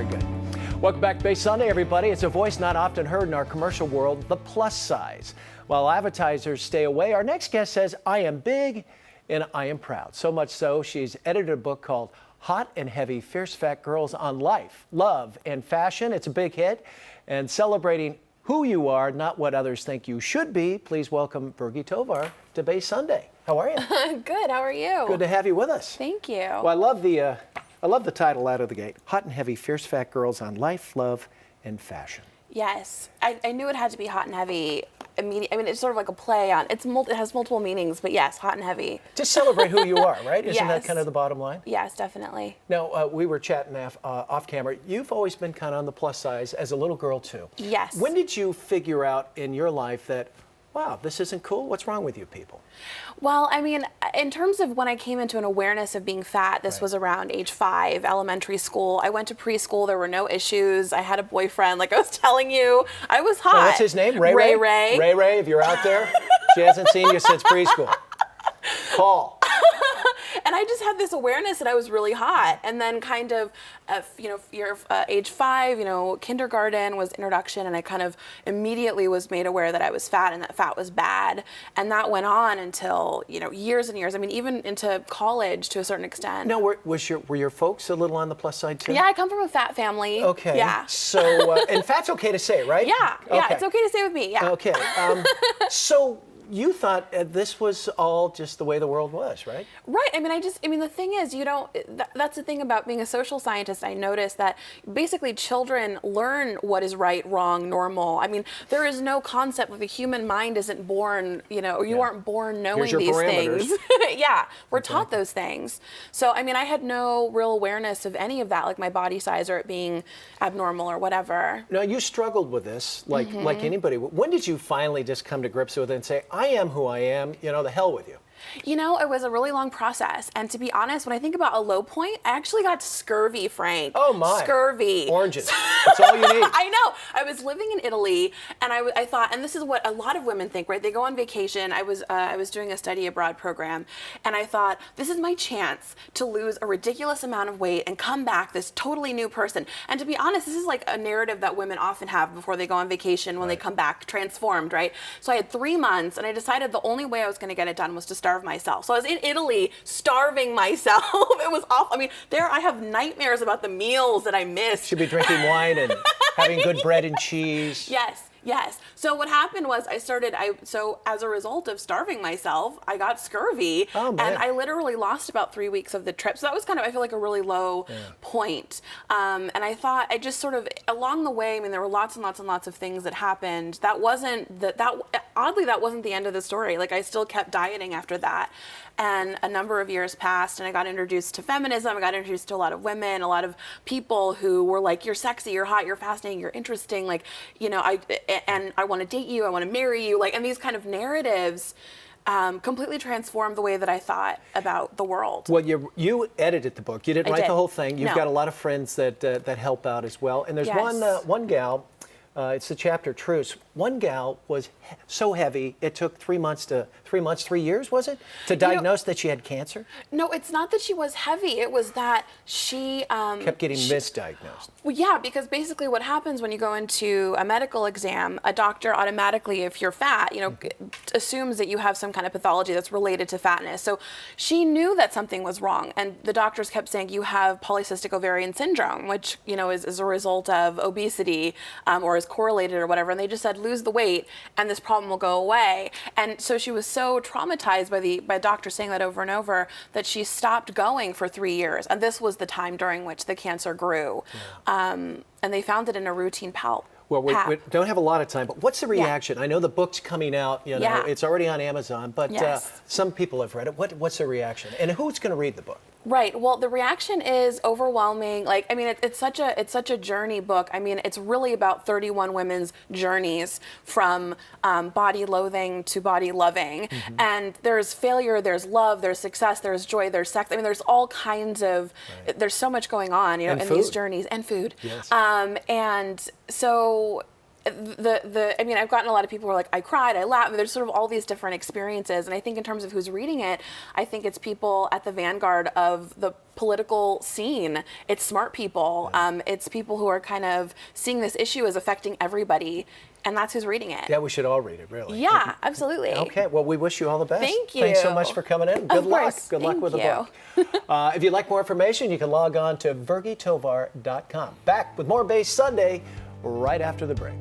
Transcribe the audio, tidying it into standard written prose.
Very good. Welcome back to Base Sunday, everybody. It's a voice not often heard in our commercial world, the plus size. While advertisers stay away, our next guest says, I am big and I am proud. So much so, she's edited a book called Hot and Heavy, Fierce Fat Girls on Life, Love, and Fashion. It's a big hit. And celebrating who you are, not what others think you should be, please welcome Virgie Tovar to Base Sunday. How are you? Good, how are you? Good to have you with us. Thank you. Well, I love the title out of the gate. Hot and Heavy, Fierce Fat Girls on Life, Love, and Fashion. Yes, I knew it had to be hot and heavy. I mean, it's sort of like a play on, it has multiple meanings, but yes, hot and heavy. Just celebrate who you are, right? Isn't that Yes. kind of the bottom line? Yes, definitely. Now, we were chatting off camera. You've always been kind of on the plus size as a little girl, too. Yes. When did you figure out in your life that, wow, this isn't cool? What's wrong with you people? Well, I mean, in terms of when I came into an awareness of being fat, this was around age 5, elementary school. I went to preschool. There were no issues. I had a boyfriend. Like I was telling you, I was hot. Oh, what's his name? Ray? Ray, if you're out there, she hasn't seen you since preschool. Call. And I just had this awareness that I was really hot. And then kind of, age 5, kindergarten was introduction, and I kind of immediately was made aware that I was fat and that fat was bad. And that went on until, years and years. I mean, even into college to a certain extent. Now, were your folks a little on the plus side too? Yeah, I come from a fat family. Okay. Yeah. So, and fat's okay to say, right? Yeah, okay. It's okay to say with me, yeah. Okay. So you thought this was all just the way the world was, right? Right. I mean, the thing is, that's the thing about being a social scientist. I noticed that basically children learn what is right, wrong, normal. I mean, there is no concept that the human mind isn't born, or you aren't born knowing these things. Yeah, we're taught those things. So, I mean, I had no real awareness of any of that, like my body size or it being abnormal or whatever. Now, you struggled with this like anybody. When did you finally just come to grips with it and say, I am who I am, the hell with you? It was a really long process. And to be honest, when I think about a low point, I actually got scurvy, Frank. Oh, my. Scurvy. Oranges. That's all you need. I know. I was living in Italy, and I thought, and this is what a lot of women think, right? They go on vacation. I was doing a study abroad program, and I thought, this is my chance to lose a ridiculous amount of weight and come back this totally new person. And to be honest, this is like a narrative that women often have before they go on vacation when they come back transformed, right? So I had 3 months, and I decided the only way I was going to get it done was to starve myself. So I was in Italy starving myself. It was awful. I mean, I have nightmares about the meals that I missed. Should be drinking wine and having good bread and cheese. Yes. So what happened was so as a result of starving myself, I got scurvy. Oh, man. And I literally lost about 3 weeks of the trip. So that was I feel like a really low point. And I thought, I just sort of, along the way, I mean, there were lots and lots and lots of things that happened. Oddly, that wasn't the end of the story. Like, I still kept dieting after that. And a number of years passed, and I got introduced to feminism. I got introduced to a lot of women, a lot of people who were like, you're sexy, you're hot, you're fascinating, you're interesting. Like, I want to date you, I want to marry you. Like, and these kind of narratives completely transformed the way that I thought about the world. Well, you edited the book. You didn't write the whole thing. You've No. got a lot of friends that help out as well. And there's Yes. one gal. It's the chapter Truce. One gal was so heavy it took 3 years, was it, to diagnose that she had cancer? No, it's not that she was heavy. It was that she Kept getting misdiagnosed. Well, yeah, because basically what happens when you go into a medical exam, a doctor automatically, if you're fat, assumes that you have some kind of pathology that's related to fatness. So she knew that something was wrong, and the doctors kept saying, you have polycystic ovarian syndrome, which is a result of obesity or is correlated or whatever. And they just said, lose the weight and this problem will go away. And so she was so traumatized by doctors saying that over and over that she stopped going for 3 years. And this was the time during which the cancer grew. And they found it in a routine pap. Well, we don't have a lot of time, but what's the reaction? I know the book's coming out, it's already on Amazon, but some people have read it. What's the reaction? And who's going to read the book? Right. Well, the reaction is overwhelming. Like, I mean, it's such a journey book. I mean, it's really about 31 women's journeys from body loathing to body loving. Mm-hmm. And there's failure, there's love, there's success, there's joy, there's sex. I mean, there's all kinds of, there's so much going on, in food. these journeys, and food. Yes. And so I mean, I've gotten a lot of people who are like, I cried, I laughed. There's sort of all these different experiences. And I think in terms of who's reading it, I think it's people at the vanguard of the political scene. It's smart people. It's people who are kind of seeing this issue as affecting everybody. And that's who's reading it. Yeah, we should all read it, really. Yeah, absolutely. Okay, well, we wish you all the best. Thank you. Thanks so much for coming in. Good luck. Course. Good luck Thank with the you. book. If you'd like more information, you can log on to virgietovar.com. Back with more Base Sunday right after the break.